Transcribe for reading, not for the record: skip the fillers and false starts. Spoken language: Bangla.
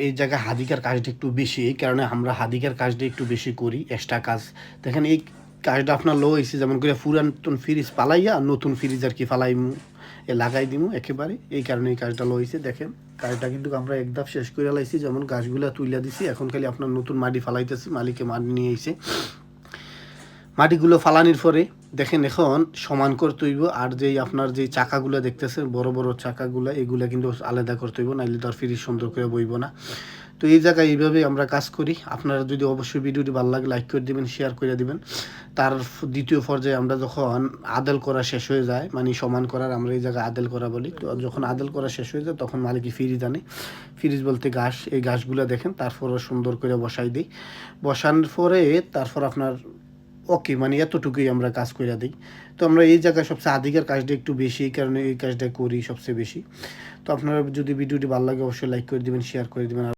এই জায়গায় হাদিকার কাজটা একটু বেশি, এই কারণে আমরা হাদিকার কাজটা একটু বেশি করি, এক্সট্রা কাজ। দেখেন এই কাজটা আপনার লো হয়েছে, যেমন করে পুরাতন ফ্রিজ পালাইয়া নতুন ফ্রিজ আর কি ফালাইমু, লাগাই দিমু একেবারে, এই কারণে এই কাজটা লো হয়েছে। দেখেন কাজটা কিন্তু আমরা একদম শেষ করে লাইছি, যেমন গাছগুলা তুইলা দিছি, এখন খালি আপনার নতুন মাটি ফালাইতেছি, মালিকে মাটি নিয়ে এসে মাটিগুলো ফালানির পরে দেখেন এখন সমান করতে হইব। আর যেই আপনার যেই চাকাগুলো দেখতেছেন বড় বড় চাকাগুলো, এগুলো কিন্তু আলাদা করতে হইব, নাইলে তো আর ফ্রিজ সুন্দর করে বইব না। তো এই জায়গায় এইভাবেই আমরা কাজ করি। আপনারা যদি অবশ্যই ভিডিওটি ভালো লাগে লাইক করে দিবেন, শেয়ার করে দিবেন। তার দ্বিতীয় পর্যায়ে আমরা যখন আদেল করা শেষ হয়ে যায়, মানে সমান করার, আমরা এই জায়গায় আদেল করা বলি, তো যখন আদেল করা শেষ হয়ে যায় তখন মালিকই ফ্রিজ আনে। ফ্রিজ বলতে ঘাস, এই ঘাসগুলো দেখেন তারপরও সুন্দর করে বসাই দিই। বসানোর পরে তারপর আপনার ওকে, মানে এতটুকুই আমরা কাজ করে দিই। তো আমরা এই জায়গায় সবচেয়ে আধিকার কাজটা একটু বেশি, এই কারণে এই কাজটা করি সবচেয়ে বেশি। তো আপনারা যদি ভিডিওটি ভালো লাগে অবশ্যই লাইক করে দিবেন, শেয়ার করে দিবেন।